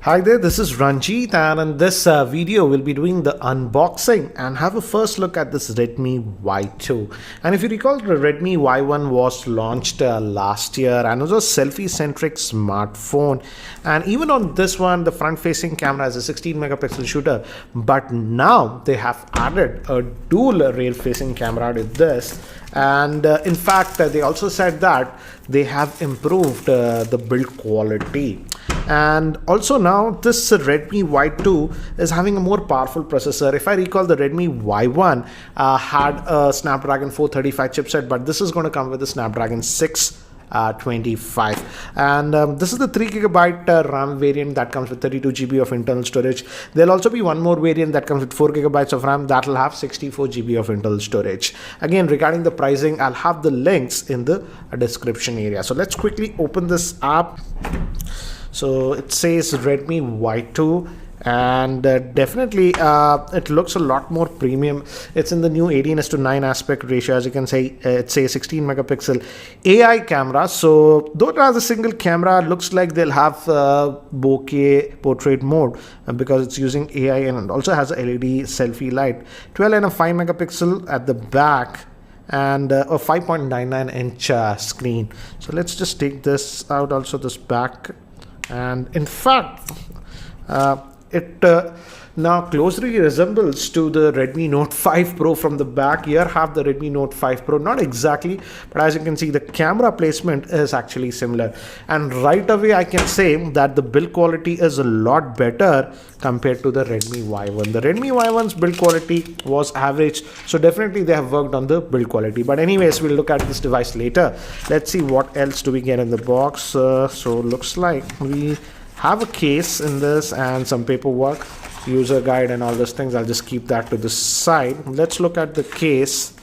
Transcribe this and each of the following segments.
Hi there, this is Ranjit, and in this video we'll be doing the unboxing and have a first look at this Redmi Y2. And if you recall, the Redmi Y1 was launched last year and it was a selfie-centric smartphone. And even on this one, the front-facing camera is a 16 megapixel shooter, but now they have added a dual rear-facing camera to this. And in fact, they also said that they have improved the build quality. And also now this Redmi Y2 is having a more powerful processor. If I recall, the Redmi Y1 had a Snapdragon 435 chipset, but this is going to come with a Snapdragon 625, and this is the 3GB RAM variant that comes with 32GB of internal storage. There'll also be one more variant that comes with 4GB of RAM that will have 64GB of internal storage. Again, regarding the pricing, I'll have the links in the description area. So let's quickly open this up. So it says Redmi Y2, and definitely it looks a lot more premium. It's in the new 18:9 aspect ratio. As you can say, it's a 16 megapixel AI camera. So though it has a single camera, it looks like they'll have bokeh portrait mode because it's using AI, and it also has a LED selfie light. 12 and a 5 megapixel at the back, and a 5.99 inch screen. So let's just take this out, also this back. And in fact, it now closely resembles to the Redmi Note 5 Pro from the back. Here have the Redmi Note 5 Pro, not exactly, but as you can see, the camera placement is actually similar. And right away I can say that the build quality is a lot better compared to the Redmi Y1. The Redmi Y1's build quality was average, so definitely they have worked on the build quality. But anyways, we'll look at this device later. Let's see what else do we get in the box. So looks like we have a case in this and some paperwork, user guide and all those things. I'll just keep that to the side. Let's look at the case,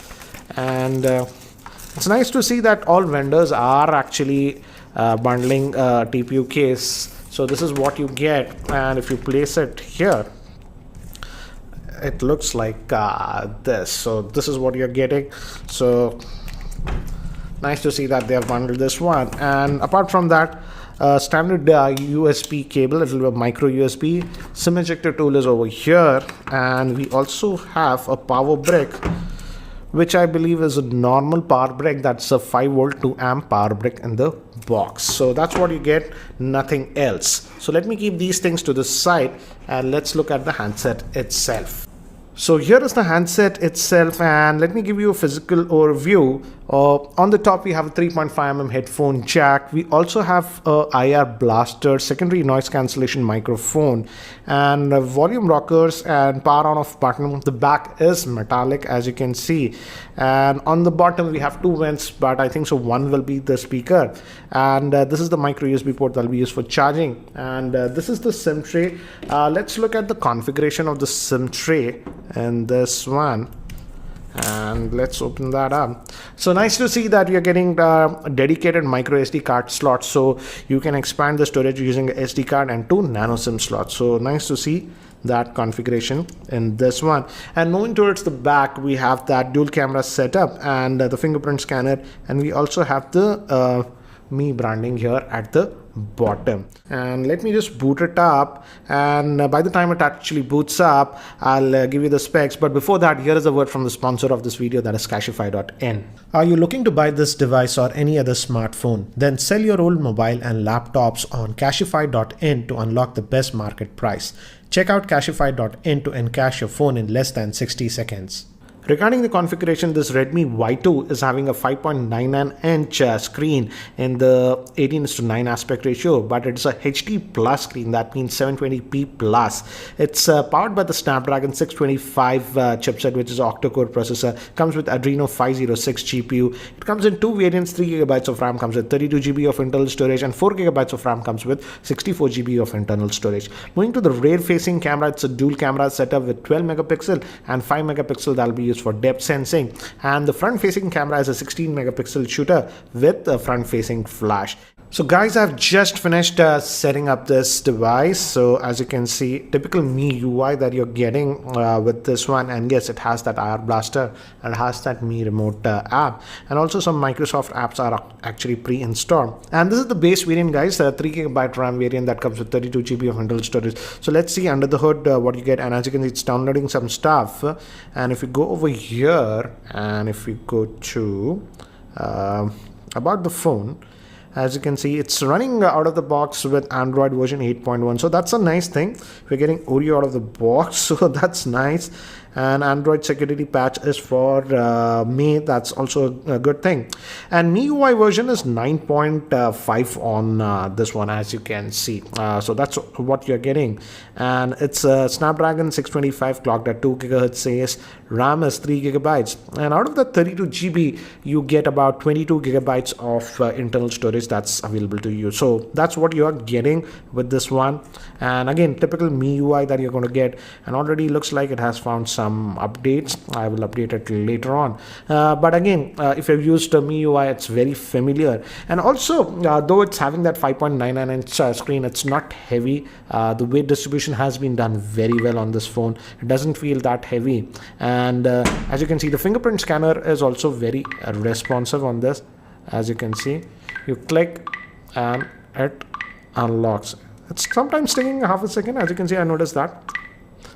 and it's nice to see that all vendors are actually bundling a TPU case. So this is what you get, and if you place it here, it looks like this. So this is what you're getting. So nice to see that they have bundled this one. And apart from that, standard USB cable, it will be a micro USB. SIM ejector tool is over here, and we also have a power brick, which I believe is a normal power brick. That's a 5-volt 2-amp power brick in the box. So that's what you get, nothing else. So let me keep these things to the side and let's look at the handset itself. So here is the handset itself, and let me give you a physical overview. On the top we have a 3.5mm headphone jack. We also have a IR blaster, secondary noise cancellation microphone, and volume rockers and power on off button. The back is metallic, as you can see, and on the bottom we have two vents, but I think so one will be the speaker, and this is the micro USB port that will be used for charging, and this is the SIM tray. Let's look at the configuration of the SIM tray and this one, and let's open that up. So nice to see that you're getting a dedicated micro SD card slot, so you can expand the storage using a SD card and 2 nano SIM slots. So nice to see that configuration in this one. And moving towards the back, we have that dual camera setup and the fingerprint scanner, and we also have the Mi branding here at the bottom. And let me just boot it up, and by the time it actually boots up, I'll give you the specs. But before that, here is a word from the sponsor of this video, that is Cashify.in. Are you looking to buy this device or any other smartphone? Then sell your old mobile and laptops on Cashify.in to unlock the best market price. Check out Cashify.in to encash your phone in less than 60 seconds. Regarding the configuration, this Redmi Y2 is having a 5.99 inch screen in the 18:9 aspect ratio, but it's a HD plus screen. That means 720p plus. It's powered by the Snapdragon 625 chipset, which is an octa-core processor. Comes with Adreno 506 GPU. It comes in two variants. 3GB of RAM comes with 32GB of internal storage, and 4GB of RAM comes with 64GB of internal storage. Moving to the rear-facing camera, it's a dual camera setup with 12 megapixel and 5 megapixel that will be used for depth sensing, and the front facing camera is a 16 megapixel shooter with a front facing flash. So guys, I've just finished setting up this device. So as you can see, typical Mi UI that you're getting with this one, and yes, it has that IR Blaster and it has that Mi Remote app, and also some Microsoft apps are actually pre-installed. And this is the base variant, guys, 3GB RAM variant that comes with 32GB of internal storage. So let's see under the hood what you get, and as you can see, it's downloading some stuff. And if you go over here, and if we go to about the phone, as you can see, it's running out of the box with Android version 8.1. So that's a nice thing. We're getting Oreo out of the box, so that's nice. And Android security patch is for May. That's also a good thing. And MIUI version is 9.5 on this one, as you can see. So that's what you're getting. And it's a Snapdragon 625 clocked at 2 GHz. RAM is 3 GB. And out of the 32 GB, you get about 22 GB of internal storage that's available to you. So that's what you're getting with this one. And again, typical MIUI that you're going to get. And already looks like it has found some updates. I will update it later on. But again, if you've used MIUI, it's very familiar. And also, though it's having that 5.99 inch screen, it's not heavy. The weight distribution has been done very well on this phone. It doesn't feel that heavy. And as you can see, the fingerprint scanner is also very responsive on this. As you can see, you click and it unlocks. It's sometimes taking half a second. As you can see, I noticed that.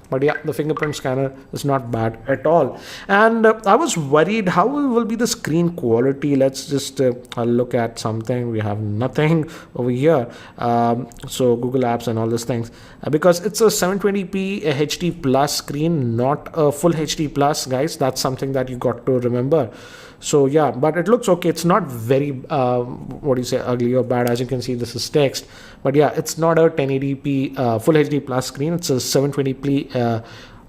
But yeah, the fingerprint scanner is not bad at all. And I was worried how will be the screen quality. Let's just look at something. We have nothing over here. So Google Apps and all these things. Because it's a 720p HD plus screen, not a full HD plus, guys. That's something that you got to remember. So yeah, but it looks okay. It's not very what do you say, ugly or bad. As you can see, this is text, but yeah, it's not a 1080p full HD plus screen. It's a 720p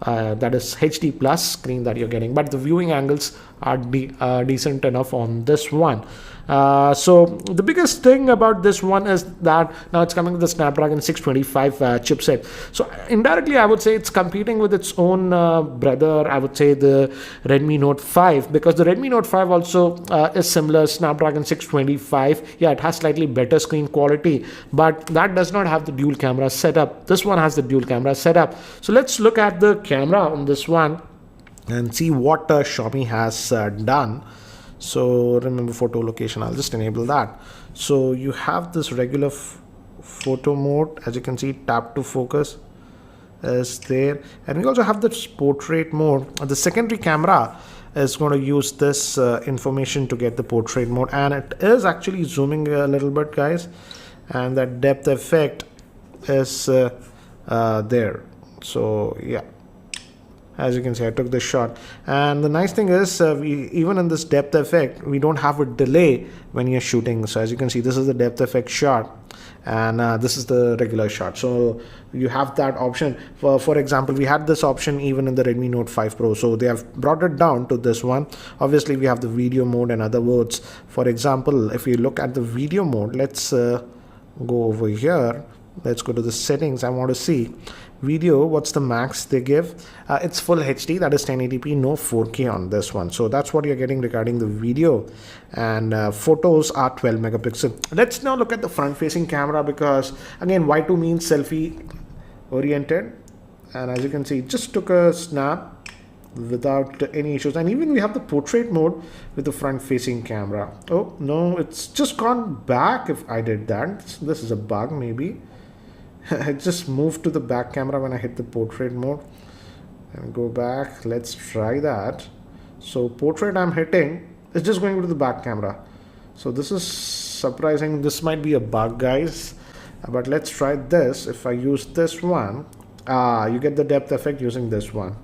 that is HD plus screen that you're getting, but the viewing angles are decent enough on this one. So the biggest thing about this one is that now it's coming with the Snapdragon 625 chipset. So indirectly, I would say it's competing with its own brother. I would say the Redmi Note 5, because the Redmi Note 5 also is similar, Snapdragon 625. Yeah, it has slightly better screen quality, but that does not have the dual camera setup. This one has the dual camera setup. So let's look at the camera on this one and see what Xiaomi has done. So remember photo location, I'll just enable that. So you have this regular photo mode. As you can see, tap to focus is there, and we also have this portrait mode. The secondary camera is going to use this information to get the portrait mode, and it is actually zooming a little bit, guys, and that depth effect is there. So yeah, as you can see, I took this shot, and the nice thing is we even in this depth effect, we don't have a delay when you're shooting. So as you can see, this is the depth effect shot, and this is the regular shot. So you have that option. For example, we had this option even in the Redmi Note 5 Pro, so they have brought it down to this one. Obviously, we have the video mode and other modes. For example, if you look at the video mode, let's go over here. Let's go to the settings. I want to see video, what's the max they give. It's full HD, that is 1080p, no 4K on this one. So that's what you're getting regarding the video. And photos are 12 megapixel. Let's now look at the front facing camera, because again, Y2 means selfie oriented, and as you can see, it just took a snap without any issues. And even we have the portrait mode with the front facing camera. Oh no, it's just gone back. If I did that, this is a bug maybe. I just moved to the back camera when I hit the portrait mode, and go back. Let's try that. So portrait I'm hitting, it's just going to the back camera. So this is surprising. This might be a bug, guys, but let's try this. If I use this one, you get the depth effect using this one,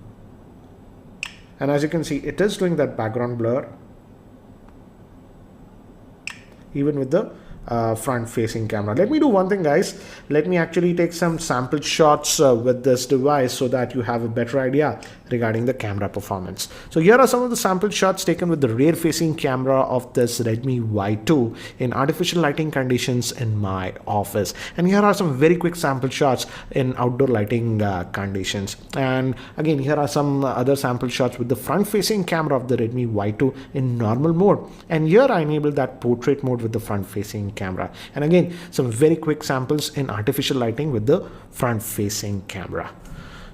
and as you can see, it is doing that background blur even with the front facing camera. Let me do one thing, guys. Let me actually take some sample shots with this device so that you have a better idea regarding the camera performance. So here are some of the sample shots taken with the rear facing camera of this Redmi Y2 in artificial lighting conditions in my office. And here are some very quick sample shots in outdoor lighting conditions. And again, here are some other sample shots with the front facing camera of the Redmi Y2 in normal mode. And here I enabled that portrait mode with the front facing camera. And again, some very quick samples in artificial lighting with the front facing camera.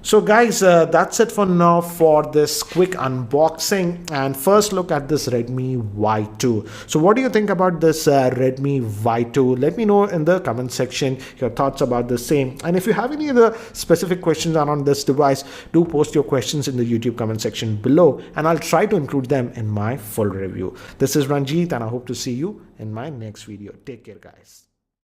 So guys, that's it for now for this quick unboxing and first look at this Redmi Y2. So what do you think about this Redmi Y2? Let me know in the comment section your thoughts about the same. And if you have any other specific questions around this device, do post your questions in the YouTube comment section below and I'll try to include them in my full review. This is Ranjit and I hope to see you in my next video. Take care guys.